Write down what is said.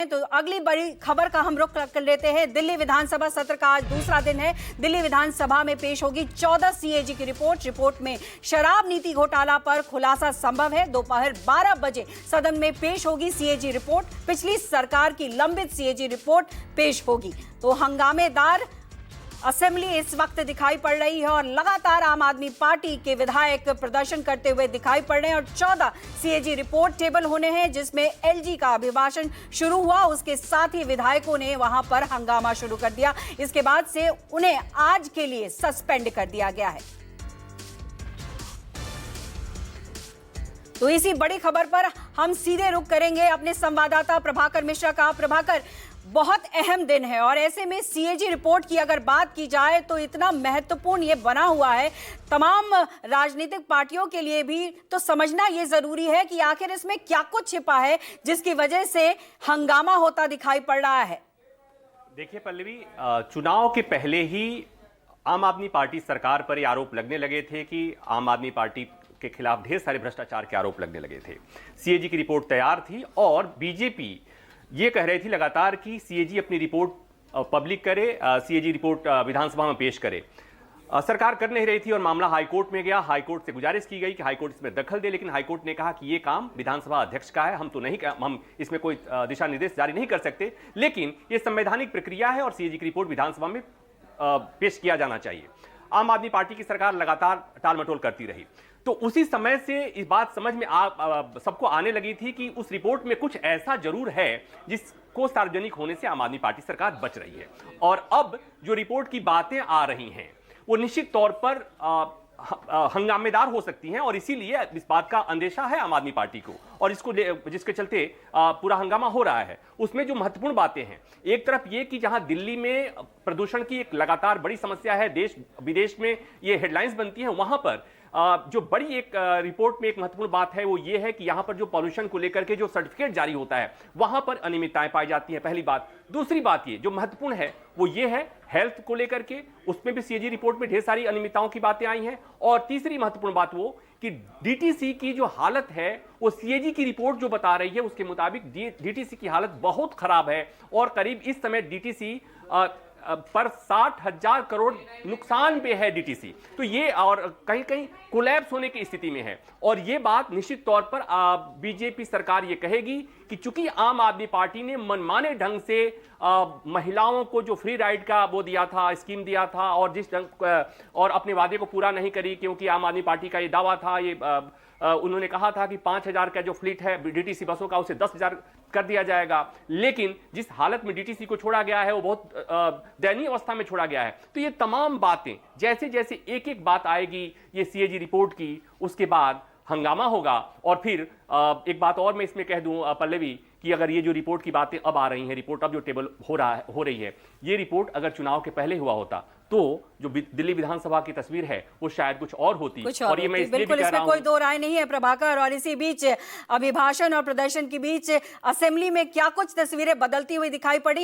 तो अगली बड़ी खबर का हम रुख कर लेते हैं। दिल्ली विधानसभा सत्र का आज दूसरा दिन है। दिल्ली विधानसभा में पेश होगी 14 सीएजी की रिपोर्ट में शराब नीति घोटाला पर खुलासा संभव है। दोपहर 12 बजे सदन में पेश होगी सीएजी रिपोर्ट। पिछली सरकार की लंबित सीएजी रिपोर्ट पेश होगी। तो हंगामेदार असेंबली इस वक्त दिखाई पड़ रही है और लगातार आम आदमी पार्टी के विधायक प्रदर्शन करते हुए दिखाई पड़ रहे हैं और 14 सीएजी रिपोर्ट टेबल होने हैं, जिसमें एलजी का अभिभाषण शुरू हुआ। उसके साथ ही विधायकों ने वहां पर हंगामा शुरू कर दिया। इसके बाद से उन्हें आज के लिए सस्पेंड कर दिया गया है। तो इसी बड़ी खबर पर हम सीधे रुख करेंगे अपने संवाददाता प्रभाकर मिश्रा का। प्रभाकर, बहुत अहम दिन है और ऐसे में सीएजी रिपोर्ट की अगर बात की जाए तो इतना महत्वपूर्ण ये बना हुआ है, तमाम राजनीतिक पार्टियों के लिए भी तो समझना ये जरूरी है कि आखिर इसमें क्या कुछ छिपा है जिसकी वजह से हंगामा होता दिखाई पड़ रहा है। देखिए पल्लवी, चुनाव के पहले ही आम आदमी पार्टी सरकार पर ये आरोप लगने लगे थे कि आम आदमी पार्टी के खिलाफ ढेर सारे भ्रष्टाचार के आरोप लगने लगे थे। सीएजी की रिपोर्ट तैयार थी और बीजेपी ये कह रही थी लगातार कि सीएजी अपनी रिपोर्ट पब्लिक करे, सीएजी रिपोर्ट विधानसभा में पेश करे। सरकार कर नहीं रही थी और मामला हाईकोर्ट में गया। हाईकोर्ट से गुजारिश की गई कि हाईकोर्ट इसमें दखल दे, लेकिन हाईकोर्ट ने कहा कि ये काम विधानसभा अध्यक्ष का है, हम इसमें कोई दिशा निर्देश जारी नहीं कर सकते, लेकिन ये संवैधानिक प्रक्रिया है और सीएजी की रिपोर्ट विधानसभा में पेश किया जाना चाहिए। आम आदमी पार्टी की सरकार लगातार टालमटोल करती रही। तो उसी समय से इस बात समझ में सबको आने लगी थी कि उस रिपोर्ट में कुछ ऐसा जरूर है जिसको सार्वजनिक होने से आम आदमी पार्टी सरकार बच रही है। और अब जो रिपोर्ट की बातें आ रही हैं वो निश्चित तौर पर हंगामेदार हो सकती हैं और इसीलिए इस बात का अंदेशा है आम आदमी पार्टी को और जिसके चलते पूरा हंगामा हो रहा है। उसमें जो महत्वपूर्ण बातें हैं, एक तरफ ये कि जहां दिल्ली में प्रदूषण की एक लगातार बड़ी समस्या है, देश विदेश में ये हेडलाइंस बनती हैं, वहां पर जो बड़ी एक रिपोर्ट में एक महत्वपूर्ण बात है वो ये है कि यहां पर जो पॉल्यूशन को लेकर के जो सर्टिफिकेट जारी होता है वहां पर अनियमितताएं पाई जाती है, पहली बात। दूसरी बात ये जो महत्वपूर्ण है वो ये है हेल्थ को लेकर के, उसमें भी सीएजी रिपोर्ट में ढेर सारी अनियमितताओं की बातें आई हैं। और तीसरी महत्वपूर्ण बात वो कि डीटीसी की जो हालत है वो सीएजी की रिपोर्ट जो बता रही है उसके मुताबिक डीटीसी की हालत बहुत खराब है और करीब इस समय डीटीसी पर 60,000 करोड़ नुकसान पे है डीटीसी। तो ये और कहीं कहीं कोलैप्स होने की स्थिति में है और ये बात निश्चित तौर पर बीजेपी सरकार ये कहेगी कि चूंकि आम आदमी पार्टी ने मनमाने ढंग से महिलाओं को जो फ्री राइड का वो दिया था, स्कीम दिया था और जिस ढंग और अपने वादे को पूरा नहीं करी, क्योंकि आम आदमी पार्टी का ये दावा था, ये उन्होंने कहा था कि 5,000 का जो फ्लीट है डीटीसी बसों का उसे 10,000 कर दिया जाएगा, लेकिन जिस हालत में डीटीसी को छोड़ा गया है वो बहुत दयनीय अवस्था में छोड़ा गया है। तो ये तमाम बातें जैसे जैसे एक एक बात आएगी ये सीएजी रिपोर्ट की, उसके बाद हंगामा होगा। और फिर एक बात और मैं इसमें कह दूं पल्लवी कि अगर ये जो रिपोर्ट की बातें अब आ रही हैं, रिपोर्ट अब जो टेबल हो रही है, ये रिपोर्ट अगर चुनाव के पहले हुआ होता तो जो दिल्ली विधानसभा की तस्वीर है वो शायद कुछ और होती। और ये मैं इसलिए बिल्कुल इसमें कोई दो राय नहीं है प्रभाकर। और इसी बीच अभिभाषण और प्रदर्शन के बीच असेंबली में क्या कुछ तस्वीरें बदलती हुई दिखाई पड़ी।